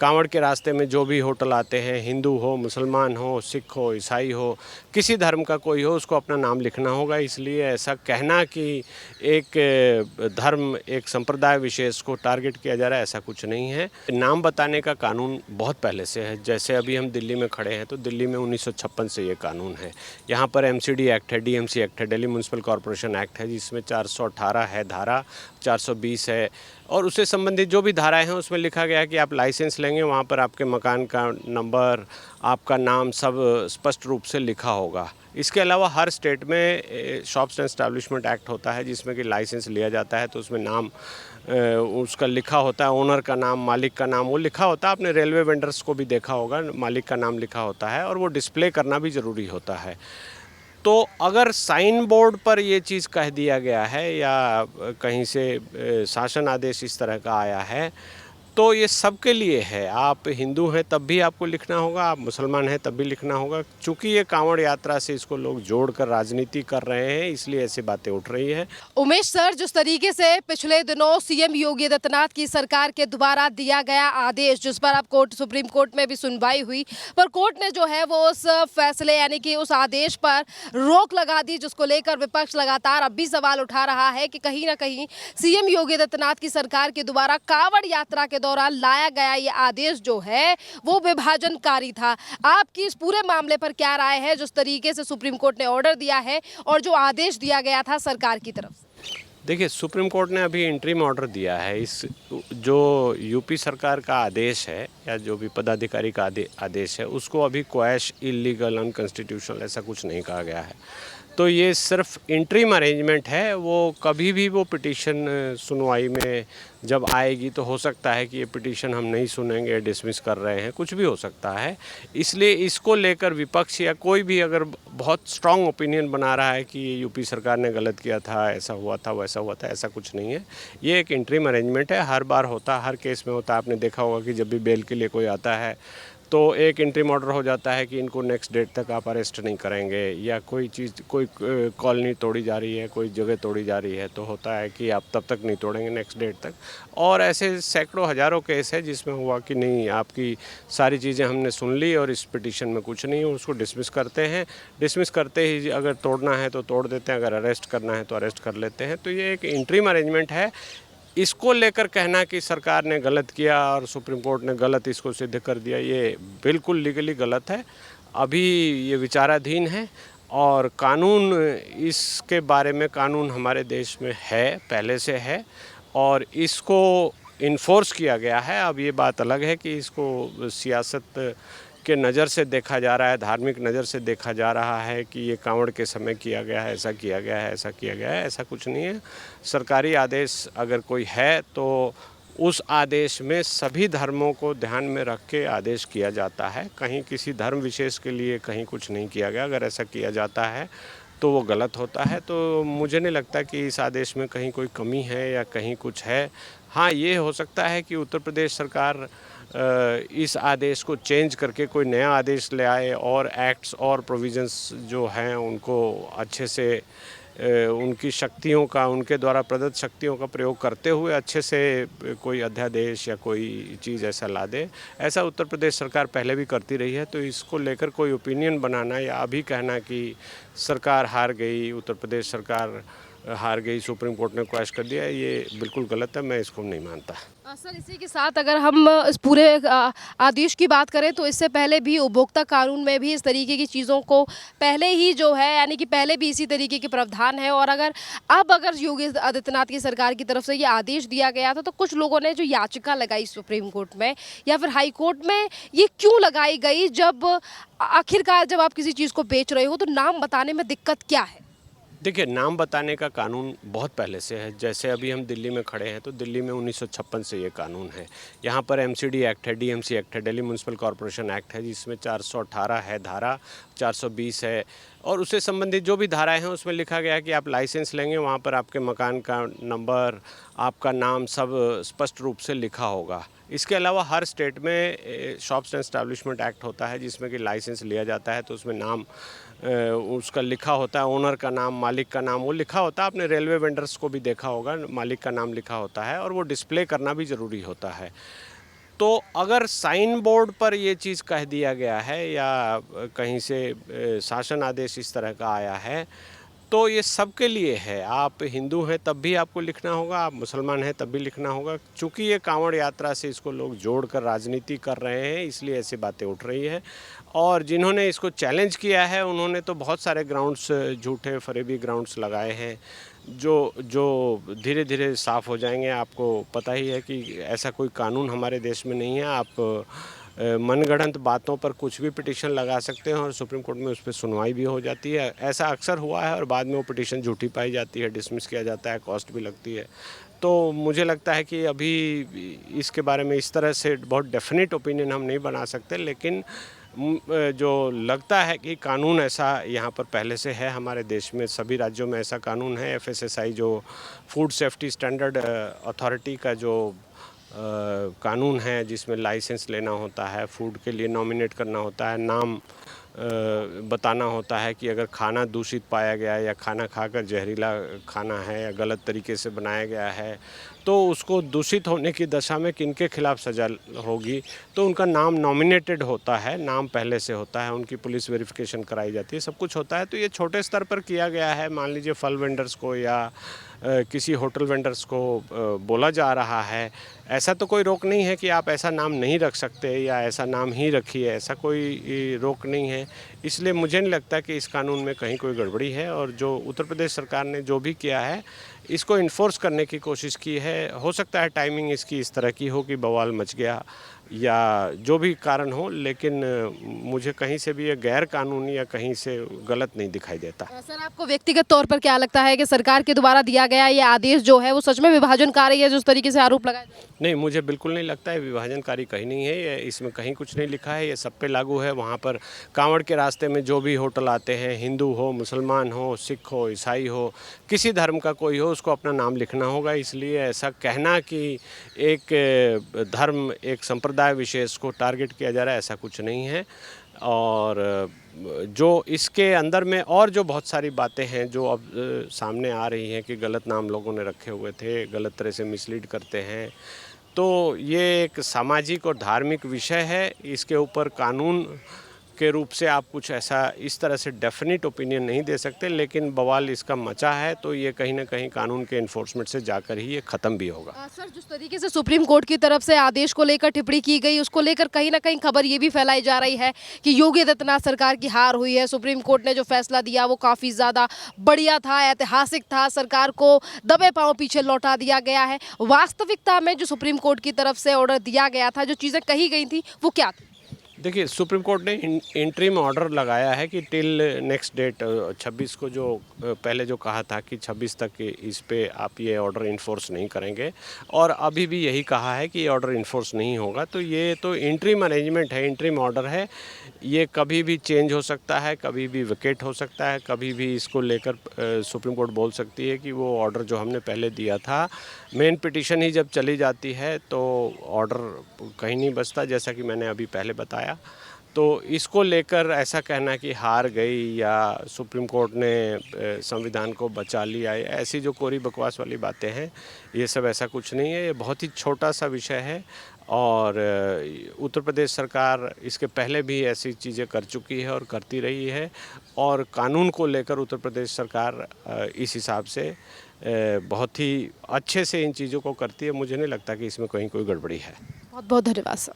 कांवड़ के रास्ते में जो भी होटल आते हैं, हिंदू हो, मुसलमान हो, सिख हो, ईसाई हो, किसी धर्म का कोई हो, उसको अपना नाम लिखना होगा। इसलिए ऐसा कहना कि एक धर्म, एक संप्रदाय विशेष को टारगेट किया जा रहा है, ऐसा कुछ नहीं है। नाम बताने का कानून बहुत पहले से है। जैसे अभी हम दिल्ली में खड़े हैं तो दिल्ली में 1956 से ये कानून है। यहाँ पर एमसीडी एक्ट है, डीएमसी एक्ट है, दिल्ली म्यूनसिपल कॉरपोरेशन एक्ट है, जिसमें 418 है धारा, 420 है और उससे संबंधित जो भी धाराएं हैं उसमें लिखा गया है कि आप लाइसेंस लेंगे, वहाँ पर आपके मकान का नंबर, आपका नाम सब स्पष्ट रूप से लिखा होगा। इसके अलावा हर स्टेट में शॉप्स एंड एस्टैब्लिशमेंट एक्ट होता है, जिसमें कि लाइसेंस लिया जाता है तो उसमें नाम उसका लिखा होता है, ओनर का नाम, मालिक का नाम वो लिखा होता है। आपने रेलवे वेंडर्स को भी देखा होगा, मालिक का नाम लिखा होता है और वो डिस्प्ले करना भी ज़रूरी होता है। तो अगर साइन बोर्ड पर ये चीज़ कह दिया गया है या कहीं से शासन आदेश इस तरह का आया है तो ये सबके लिए है। आप हिंदू हैं तब भी आपको लिखना होगा, आप मुसलमान हैं तब भी लिखना होगा। चूँकि ये कांवड़ यात्रा से इसको लोग जोड़कर राजनीति कर रहे हैं, इसलिए ऐसी बातें उठ रही हैं। उमेश सर, जिस तरीके से पिछले दिनों सीएम योगी आदित्यनाथ की सरकार के द्वारा दिया गया आदेश, जिस पर अब सुप्रीम कोर्ट में भी सुनवाई हुई, पर कोर्ट ने जो है वो उस फैसले यानी कि उस आदेश पर रोक लगा दी, जिसको लेकर विपक्ष लगातार अब भी सवाल उठा रहा है कि कहीं ना कहीं सीएम योगी आदित्यनाथ की सरकार के द्वारा कांवड़ यात्रा के दौरान लाया गया ये आदेश जो है वो विभाजनकारी था। आपकी इस पूरे मामले पर क्या राय है, जिस तरीके से सुप्रीम कोर्ट ने ऑर्डर दिया है और जो आदेश दिया गया था सरकार की तरफ से? देखिए, सुप्रीम कोर्ट ने अभी इंटरिम ऑर्डर दिया है। इस जो यूपी सरकार का आदेश है या जो भी पदाधिकारी का आदेश है उसको अभी क्वैश, इलीगल, अनकॉन्स्टिट्यूशनल ऐसा कुछ नहीं कहा गया है। तो ये सिर्फ इंटरिम अरेंजमेंट है। वो कभी भी वो पिटीशन सुनवाई में जब आएगी तो हो सकता है कि ये पिटीशन हम नहीं सुनेंगे, डिसमिस कर रहे हैं, कुछ भी हो सकता है। इसलिए इसको लेकर विपक्ष या कोई भी अगर बहुत स्ट्रांग ओपिनियन बना रहा है कि ये यूपी सरकार ने गलत किया था, ऐसा हुआ था, वैसा हुआ था, ऐसा कुछ नहीं है। ये एक इंटरिम अरेंजमेंट है, हर बार होता है, हर केस में होता है। आपने देखा होगा कि जब भी बेल के लिए कोई आता है तो एक इंटरिम ऑर्डर हो जाता है कि इनको नेक्स्ट डेट तक आप अरेस्ट नहीं करेंगे, या कोई चीज़, कोई कॉलोनी तोड़ी जा रही है, कोई जगह तोड़ी जा रही है तो होता है कि आप तब तक नहीं तोड़ेंगे, नेक्स्ट डेट तक। और ऐसे सैकड़ों हज़ारों केस है जिसमें हुआ कि नहीं, आपकी सारी चीज़ें हमने सुन ली और इस पिटीशन में कुछ नहीं है, उसको डिसमिस करते हैं। डिसमिस करते ही अगर तोड़ना है तो तोड़ देते हैं, अगर अरेस्ट करना है तो अरेस्ट कर लेते हैं। तो ये एक इंटरिम अरेंजमेंट है। इसको लेकर कहना कि सरकार ने गलत किया और सुप्रीम कोर्ट ने गलत इसको सिद्ध कर दिया, ये बिल्कुल लीगली गलत है। अभी ये विचाराधीन है और कानून, इसके बारे में कानून हमारे देश में है, पहले से है और इसको इन्फोर्स किया गया है। अब ये बात अलग है कि इसको सियासत के नज़र से देखा जा रहा है, धार्मिक नज़र से देखा जा रहा है कि ये कांवड़ के समय किया गया है, ऐसा किया गया है, ऐसा किया गया है, ऐसा कुछ नहीं है। सरकारी आदेश अगर कोई है तो उस आदेश में सभी धर्मों को ध्यान में रख के आदेश किया जाता है। कहीं किसी धर्म विशेष के लिए कहीं कुछ नहीं किया गया। अगर ऐसा किया जाता है तो वो गलत होता है। तो मुझे नहीं लगता कि इस आदेश में कहीं कोई कमी है या कहीं कुछ है। हाँ, ये हो सकता है कि उत्तर प्रदेश सरकार इस आदेश को चेंज करके कोई नया आदेश ले आए और एक्ट्स और प्रोविजंस जो हैं उनको अच्छे से उनकी शक्तियों का, उनके द्वारा प्रदत्त शक्तियों का प्रयोग करते हुए अच्छे से कोई अध्यादेश या कोई चीज़ ऐसा ला दे। ऐसा उत्तर प्रदेश सरकार पहले भी करती रही है। तो इसको लेकर कोई ओपिनियन बनाना या अभी कहना कि सरकार हार गई, उत्तर प्रदेश सरकार हार गई, सुप्रीम कोर्ट ने क्वैश कर दिया, ये बिल्कुल गलत है। मैं इसको नहीं मानता। सर, इसी के साथ अगर हम इस पूरे आदेश की बात करें तो इससे पहले भी उपभोक्ता कानून में भी इस तरीके की चीज़ों को पहले ही जो है यानी कि पहले भी इसी तरीके के प्रावधान है। और अगर योगी आदित्यनाथ की सरकार की तरफ से ये आदेश दिया गया था तो कुछ लोगों ने जो याचिका लगाई सुप्रीम कोर्ट में या फिर हाई कोर्ट में, ये क्यों लगाई गई? जब आखिरकार जब आप किसी चीज़ को बेच रहे हो तो नाम बताने में दिक्कत क्या है? देखिए, नाम बताने का कानून बहुत पहले से है। जैसे अभी हम दिल्ली में खड़े हैं तो दिल्ली में 1956 से ये कानून है। यहाँ पर एमसीडी एक्ट है, डीएमसी एक्ट है, दिल्ली म्यूनसिपल कॉरपोरेशन एक्ट है, जिसमें 418 है धारा, 420 है और उससे संबंधित जो भी धाराएं हैं उसमें लिखा गया है कि आप लाइसेंस लेंगे, वहाँ पर आपके मकान का नंबर, आपका नाम सब स्पष्ट रूप से लिखा होगा। इसके अलावा हर स्टेट में शॉप्स एंड एस्टैब्लिशमेंट एक्ट होता है, जिसमें कि लाइसेंस लिया जाता है तो उसमें नाम उसका लिखा होता है, ओनर का नाम, मालिक का नाम वो लिखा होता है। आपने रेलवे वेंडर्स को भी देखा होगा, मालिक का नाम लिखा होता है और वो डिस्प्ले करना भी ज़रूरी होता है। तो अगर साइन बोर्ड पर ये चीज़ कह दिया गया है या कहीं से शासन आदेश इस तरह का आया है, तो ये सबके लिए है। आप हिंदू हैं तब भी आपको लिखना होगा, आप मुसलमान हैं तब भी लिखना होगा। चूँकि ये कांवड़ यात्रा से इसको लोग जोड़कर राजनीति कर रहे हैं, इसलिए ऐसी बातें उठ रही है। और जिन्होंने इसको चैलेंज किया है उन्होंने तो बहुत सारे ग्राउंड्स, झूठे फरेबी ग्राउंड्स लगाए हैं, जो धीरे धीरे साफ़ हो जाएंगे। आपको पता ही है कि ऐसा कोई कानून हमारे देश में नहीं है। आप मनगढ़ंत बातों पर कुछ भी पिटीशन लगा सकते हैं और सुप्रीम कोर्ट में उस पर सुनवाई भी हो जाती है। ऐसा अक्सर हुआ है और बाद में वो पिटीशन झूठी पाई जाती है, डिसमिस किया जाता है, कॉस्ट भी लगती है। तो मुझे लगता है कि अभी इसके बारे में इस तरह से बहुत डेफिनेट ओपिनियन हम नहीं बना सकते, लेकिन जो लगता है कि कानून ऐसा यहाँ पर पहले से है, हमारे देश में सभी राज्यों में ऐसा कानून है। FSSAI जो फूड सेफ्टी स्टैंडर्ड अथॉरिटी का जो कानून है, जिसमें लाइसेंस लेना होता है, फूड के लिए नॉमिनेट करना होता है, नाम बताना होता है कि अगर खाना दूषित पाया गया है या खाना खाकर जहरीला खाना है या गलत तरीके से बनाया गया है, तो उसको दूषित होने की दशा में किनके खिलाफ सज़ा होगी, तो उनका नाम नॉमिनेटेड होता है, नाम पहले से होता है, उनकी पुलिस वेरिफिकेशन कराई जाती है, सब कुछ होता है। तो ये छोटे स्तर पर किया गया है। मान लीजिए फल वेंडर्स को या किसी होटल वेंडर्स को बोला जा रहा है, ऐसा तो कोई रोक नहीं है कि आप ऐसा नाम नहीं रख सकते या ऐसा नाम ही रखिए, ऐसा कोई रोक नहीं है। इसलिए मुझे नहीं लगता कि इस कानून में कहीं कोई गड़बड़ी है। और जो उत्तर प्रदेश सरकार ने जो भी किया है, इसको इन्फोर्स करने की कोशिश की है। हो सकता है टाइमिंग इसकी इस तरह की हो कि बवाल मच गया या जो भी कारण हो, लेकिन मुझे कहीं से भी ये गैर कानूनी या कहीं से गलत नहीं दिखाई देता। सर, आपको व्यक्तिगत तौर पर क्या लगता है कि सरकार के द्वारा दिया गया ये आदेश जो है वो सच में विभाजनकारी है, जिस तरीके से आरोप लगाए जा रहे हैं? नहीं, मुझे बिल्कुल नहीं लगता है विभाजनकारी कहीं नहीं है। ये इसमें कहीं कुछ नहीं लिखा है, ये सब पे लागू है। वहाँ पर कांवड़ के रास्ते में जो भी होटल आते हैं, हिंदू हो, मुसलमान हो, सिख हो, ईसाई हो, किसी धर्म का कोई हो, उसको अपना नाम लिखना होगा। इसलिए ऐसा कहना कि एक धर्म, एक संप्रदाय विशेष को टारगेट किया जा रहा है, ऐसा कुछ नहीं है। और जो इसके अंदर में और जो बहुत सारी बातें हैं जो अब सामने आ रही हैं कि गलत नाम लोगों ने रखे हुए थे, गलत तरह से मिसलीड करते हैं, तो ये एक सामाजिक और धार्मिक विषय है। इसके ऊपर कानून के रूप से आप कुछ ऐसा इस तरह से डेफिनेट ओपिनियन नहीं दे सकते, लेकिन बवाल इसका मचा है तो ये कहीं ना कहीं कानून के इन्फोर्समेंट से जाकर ही ये ख़त्म भी होगा। सर, जिस तरीके से सुप्रीम कोर्ट की तरफ से आदेश को लेकर टिप्पणी की गई, उसको लेकर कहीं ना कहीं खबर ये भी फैलाई जा रही है कि योगी आदित्यनाथ सरकार की हार हुई है। सुप्रीम कोर्ट ने जो फैसला दिया वो काफ़ी ज़्यादा बढ़िया था, ऐतिहासिक था, सरकार को दबे पांव पीछे लौटा दिया गया है। वास्तविकता में जो सुप्रीम कोर्ट की तरफ से ऑर्डर दिया गया था, जो चीज़ें कही गई थी, वो क्या थी? देखिए, सुप्रीम कोर्ट ने इंटरिम ऑर्डर लगाया है कि टिल नेक्स्ट डेट 26 को, जो पहले जो कहा था कि 26 तक इस पे आप ये ऑर्डर इन्फोर्स नहीं करेंगे, और अभी भी यही कहा है कि ये ऑर्डर इन्फोर्स नहीं होगा। तो ये तो इंटरिम अरेंजमेंट है, इंटरिम ऑर्डर है, ये कभी भी चेंज हो सकता है, कभी भी विकेट हो सकता है, कभी भी इसको लेकर सुप्रीम कोर्ट बोल सकती है कि वो ऑर्डर जो हमने पहले दिया था, मेन पिटीशन ही जब चली जाती है तो ऑर्डर कहीं नहीं बचता, जैसा कि मैंने अभी पहले बताया। तो इसको लेकर ऐसा कहना कि हार गई या सुप्रीम कोर्ट ने संविधान को बचा लिया, ऐसी जो कोरी बकवास वाली बातें हैं, ये सब ऐसा कुछ नहीं है। ये बहुत ही छोटा सा विषय है और उत्तर प्रदेश सरकार इसके पहले भी ऐसी चीज़ें कर चुकी है और करती रही है, और कानून को लेकर उत्तर प्रदेश सरकार इस हिसाब से बहुत ही अच्छे से इन चीज़ों को करती है। मुझे नहीं लगता कि इसमें कहीं कोई गड़बड़ी है। बहुत बहुत धन्यवाद सर।